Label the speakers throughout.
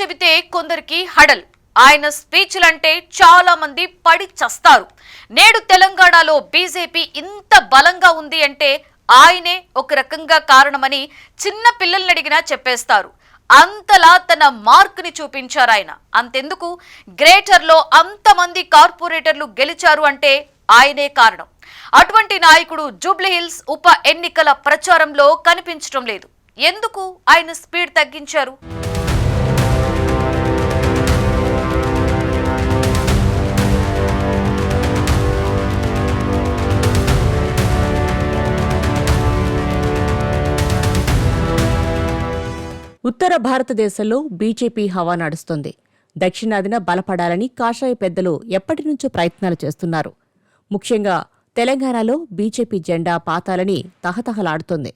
Speaker 1: చెబితే కొందరికి హడల్. ఆయన స్పీచ్లంటే చాలా మంది పడి చస్తారు. నేడు తెలంగాణలో బీజేపీ ఇంత బలంగా ఉంది అంటే ఆయనే ఒక రకంగా కారణమని చిన్న పిల్లల్ని అడిగినా చెప్పేస్తారు. అంతలా తన మార్క్ని చూపించారు ఆయన. అంతెందుకు, గ్రేటర్లో అంతమంది కార్పొరేటర్లు గెలిచారు అంటే ఆయనే కారణం. అటువంటి నాయకుడు జూబ్లీహిల్స్ ఉప ఎన్నికల ప్రచారంలో కనిపించడం లేదు. ఎందుకు ఆయన స్పీడ్ తగ్గించారు?
Speaker 2: ఉత్తర భారతదేశంలో బీజేపీ హవా నడుస్తోంది. దక్షిణాదిన బలపడాలని కాషాయ పెద్దలు ఎప్పటినుంచో ప్రయత్నాలు చేస్తున్నారు. ముఖ్యంగా తెలంగాణలో బీజేపీ జెండా పాతాలని తహతహలాడుతోంది.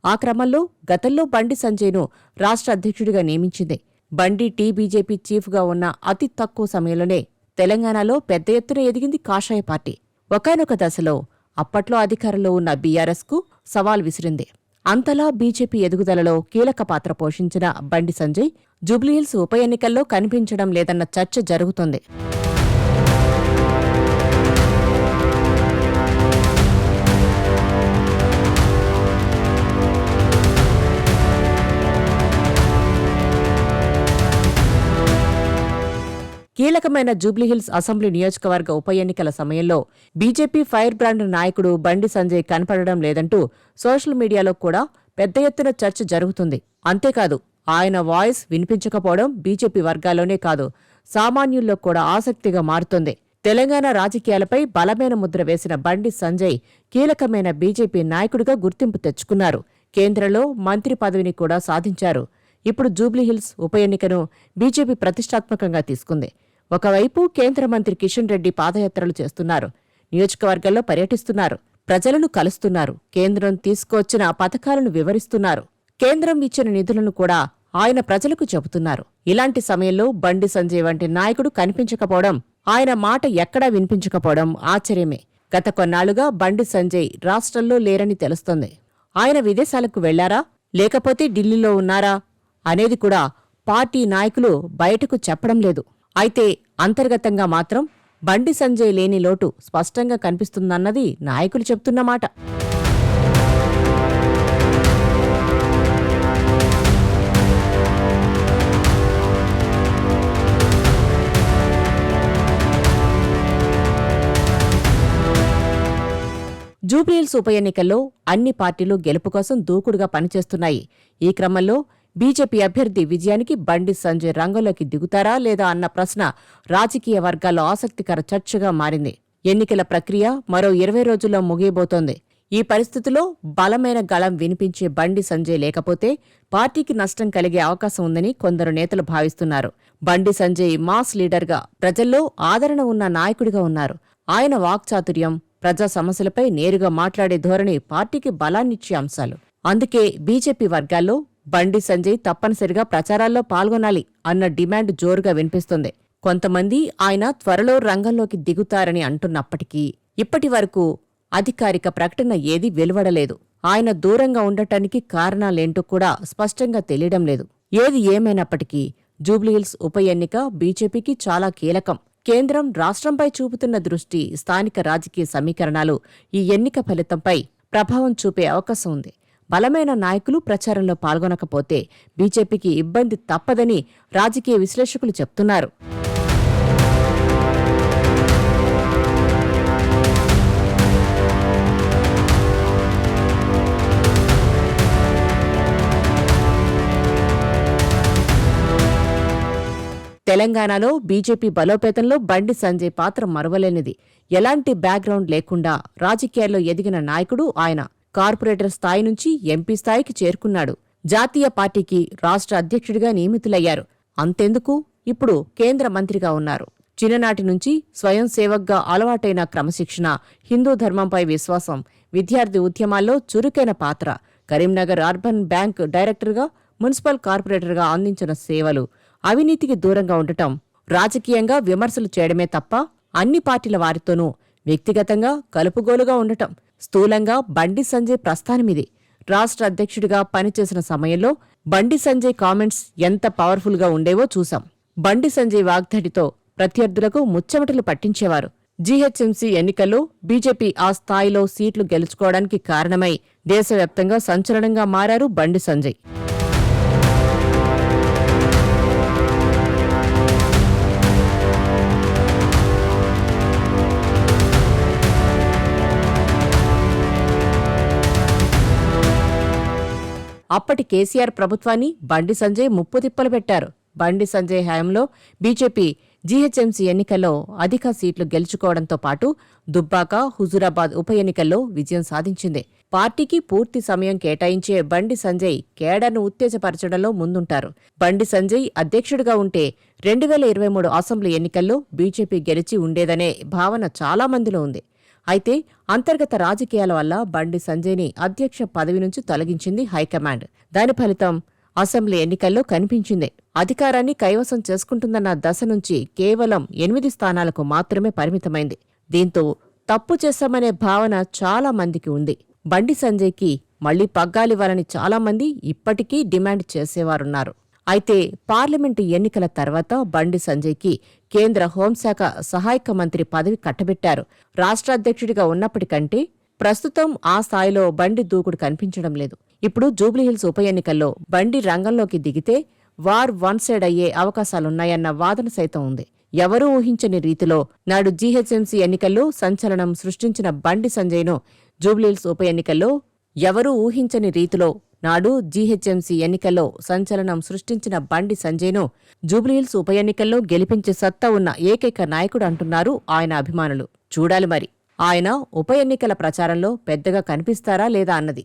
Speaker 2: ఆ క్రమంలో గతంలో బండి సంజయ్ను రాష్ట్ర అధ్యక్షుడిగా నియమించింది. బండి బీజేపీ చీఫ్గా ఉన్న అతి తక్కువ సమయంలోనే తెలంగాణలో పెద్ద ఎత్తున ఎదిగింది కాషాయ పార్టీ. ఒకానొక దశలో అప్పట్లో అధికారంలో ఉన్న బీఆర్ఎస్కు సవాల్ విసిరింది. అంతలా బీజేపీ ఎదుగుదలలో కీలక పాత్ర పోషించిన బండి సంజయ్ జూబ్లీహిల్స్ ఉప ఎన్నికల్లో కనిపించడం లేదన్న చర్చ జరుగుతోంది. కీలకమైన జూబ్లీహిల్స్ అసెంబ్లీ నియోజకవర్గ ఉప ఎన్నికల సమయంలో బీజేపీ ఫైర్ బ్రాండ్ నాయకుడు బండి సంజయ్ కనపడడం లేదంటూ సోషల్ మీడియాలో కూడా పెద్ద ఎత్తున చర్చ జరుగుతుంది. అంతేకాదు, ఆయన వాయిస్ వినిపించకపోవడం బీజేపీ వర్గాల్లోనే కాదు, సామాన్యుల్లో కూడా ఆసక్తిగా మారుతోంది. తెలంగాణ రాజకీయాలపై బలమైన ముద్ర వేసిన బండి సంజయ్ కీలకమైన బీజేపీ నాయకుడిగా గుర్తింపు తెచ్చుకున్నారు. కేంద్రంలో మంత్రి పదవిని కూడా సాధించారు. ఇప్పుడు జూబ్లీహిల్స్ ఉప ఎన్నికను బీజేపీ ప్రతిష్టాత్మకంగా తీసుకుంది. ఒకవైపు కేంద్ర మంత్రి కిషన్ రెడ్డి పాదయాత్రలు చేస్తున్నారు, నియోజకవర్గంలో పర్యటిస్తున్నారు, ప్రజలను కలుస్తున్నారు, కేంద్రం తీసుకొచ్చిన పథకాలను వివరిస్తున్నారు, కేంద్రం ఇచ్చిన నిధులను కూడా ఆయన ప్రజలకు చెబుతున్నారు. ఇలాంటి సమయంలో బండి సంజయ్ వంటి నాయకుడు కనిపించకపోవడం, ఆయన మాట ఎక్కడా వినిపించకపోవడం ఆశ్చర్యమే. గత కొన్నాళ్లుగా బండి సంజయ్ రాష్ట్రంలో లేరని తెలుస్తోంది. ఆయన విదేశాలకు వెళ్లారా, లేకపోతే ఢిల్లీలో ఉన్నారా అనేది కూడా పార్టీ నాయకులు బయటకు చెప్పడం లేదు. అయితే అంతర్గతంగా మాత్రం బండి సంజయ్ లేని లోటు స్పష్టంగా కనిపిస్తుందన్నది నాయకులు చెప్తున్నమాట. జూబ్లీహిల్స్ ఉప ఎన్నికల్లో అన్ని పార్టీలు గెలుపు కోసం దూకుడుగా పనిచేస్తున్నాయి. ఈ క్రమంలో బీజేపీ అభ్యర్థి విజయానికి బండి సంజయ్ రంగంలోకి దిగుతారా లేదా అన్న ప్రశ్న రాజకీయ వర్గాల్లో ఆసక్తికర చర్చగా మారింది. ఎన్నికల ప్రక్రియ మరో 20 రోజుల్లో ముగియబోతోంది. ఈ పరిస్థితిలో బలమైన గళం వినిపించే బండి సంజయ్ లేకపోతే పార్టీకి నష్టం కలిగే అవకాశం ఉందని కొందరు నేతలు భావిస్తున్నారు. బండి సంజయ్ మాస్ లీడర్గా, ప్రజల్లో ఆదరణ ఉన్న నాయకుడిగా ఉన్నారు. ఆయన వాక్చాతుర్యం, ప్రజా సమస్యలపై నేరుగా మాట్లాడే ధోరణి పార్టీకి బలాన్నిచ్చే అంశాలు. అందుకే బీజేపీ వర్గాల్లో బండి సంజయ్ తప్పనిసరిగా ప్రచారాల్లో పాల్గొనాలి అన్న డిమాండ్ జోరుగా వినిపిస్తుంది. కొంతమంది ఆయన త్వరలో రంగంలోకి దిగుతారని అంటున్నప్పటికీ ఇప్పటి వరకు అధికారిక ప్రకటన ఏదీ వెలువడలేదు. ఆయన దూరంగా ఉండటానికి కారణాలేంటో కూడా స్పష్టంగా తెలియడం లేదు. ఏది ఏమైనప్పటికీ జూబ్లీహిల్స్ ఉప ఎన్నిక బీజేపీకి చాలా కీలకం. కేంద్రం రాష్ట్రంపై చూపుతున్న దృష్టి, స్థానిక రాజకీయ సమీకరణాలు ఈ ఎన్నిక ఫలితంపై ప్రభావం చూపే అవకాశం ఉంది. బలమైన నాయకులు ప్రచారంలో పాల్గొనకపోతే బీజేపీకి ఇబ్బంది తప్పదని రాజకీయ విశ్లేషకులు చెప్తున్నారు. తెలంగాణలో బీజేపీ బలోపేతంలో బండి సంజయ్ పాత్ర మరువలేనిది. ఎలాంటి బ్యాక్గ్రౌండ్ లేకుండా రాజకీయాల్లో ఎదిగిన నాయకుడు ఆయన. కార్పొరేటర్ స్థాయి నుంచి ఎంపీ స్థాయికి చేరుకున్నాడు. జాతీయ పార్టీకి రాష్ట్ర అధ్యక్షుడిగా నియమితులయ్యారు. అంతెందుకు, ఇప్పుడు కేంద్ర మంత్రిగా ఉన్నారు. చిన్ననాటి నుంచి స్వయం సేవక్గా అలవాటైన క్రమశిక్షణ, హిందూ ధర్మంపై విశ్వాసం, విద్యార్థి ఉద్యమాల్లో చురుకైన పాత్ర, కరీంనగర్ అర్బన్ బ్యాంక్ డైరెక్టర్గా, మున్సిపల్ కార్పొరేటర్గా అందించిన సేవలు, అవినీతికి దూరంగా ఉండటం, రాజకీయంగా విమర్శలు చేయడమే తప్ప అన్ని పార్టీల వారితోనూ వ్యక్తిగతంగా కలుపుగోలుగా ఉండటం. స్థూలంగా బండి సంజయ్ ప్రస్థానమిది. రాష్ట్ర అధ్యక్షుడిగా పనిచేసిన సమయంలో బండి సంజయ్ కామెంట్స్ ఎంత పవర్ఫుల్గా ఉండేవో చూశాం. బండి సంజయ్ వాగ్దాడితో ప్రత్యర్థులకు ముచ్చెమటలు పట్టించేవారు. జీహెచ్ఎంసీ ఎన్నికల్లో బీజేపీ ఆ స్థాయిలో సీట్లు గెలుచుకోవడానికి కారణమై దేశవ్యాప్తంగా సంచలనంగా మారారు బండి సంజయ్. అప్పటి కేసీఆర్ ప్రభుత్వాన్ని బండి సంజయ్ ముప్పుతిప్పలు పెట్టారు. బండి సంజయ్ హయాంలో బీజేపీ జీహెచ్ఎంసీ ఎన్నికల్లో అధిక సీట్లు గెలుచుకోవడంతో పాటు దుబ్బాక, హుజూరాబాద్ ఉప ఎన్నికల్లో విజయం సాధించింది. పార్టీకి పూర్తి సమయం కేటాయించే బండి సంజయ్ కేడర్ను ఉత్తేజపరచడంలో ముందుంటారు. బండి సంజయ్ అధ్యక్షుడిగా ఉంటే 2023 అసెంబ్లీ ఎన్నికల్లో బీజేపీ గెలిచి ఉండేదనే భావన చాలా మందిలో ఉంది. అయితే అంతర్గత రాజకీయాల వల్ల బండి సంజయ్ని అధ్యక్ష పదవి నుంచి తొలగించింది హైకమాండ్. దాని ఫలితం అసెంబ్లీ ఎన్నికల్లో కనిపించింది. అధికారాన్ని కైవసం చేసుకుంటుందన్న దశ నుంచి కేవలం 8 స్థానాలకు మాత్రమే పరిమితమైంది. దీంతో తప్పు చేశామనే భావన చాలా మందికి ఉంది. బండి సంజయ్కి మళ్లీ పగ్గాలివ్వాలని చాలామంది ఇప్పటికీ డిమాండ్ చేసేవారున్నారు. అయితే పార్లమెంటు ఎన్నికల తర్వాత బండి సంజయ్కి కేంద్ర హోంశాఖ సహాయక మంత్రి పదవి కట్టబెట్టారు. రాష్ట్ర అధ్యక్షుడిగా ఉన్నప్పటికంటే ప్రస్తుతం ఆ స్థాయిలో బండి దూకుడు కనిపించడం లేదు. ఇప్పుడు జూబ్లీహిల్స్ ఉప ఎన్నికల్లో బండి రంగంలోకి దిగితే వార్ వన్ సైడ్ అయ్యే అవకాశాలున్నాయన్న వాదన సైతం ఉంది. ఎవరూ ఊహించని రీతిలో నాడు జీహెచ్ఎంసీ ఎన్నికల్లో సంచలనం సృష్టించిన బండి సంజయ్ను జూబ్లీహిల్స్ ఉప ఎన్నికల్లో ఎవరూ ఊహించని రీతిలో నాడు జీహెచ్ఎంసీ ఎన్నికల్లో సంచలనం సృష్టించిన బండి సంజయ్ను జూబ్లీహిల్స్ ఉప ఎన్నికల్లో గెలిపించే సత్తా ఉన్న ఏకైక నాయకుడు అంటున్నారు ఆయన అభిమానులు. చూడాలి మరి ఆయన ఉప ఎన్నికల ప్రచారంలో పెద్దగా కనిపిస్తారా లేదా అన్నది.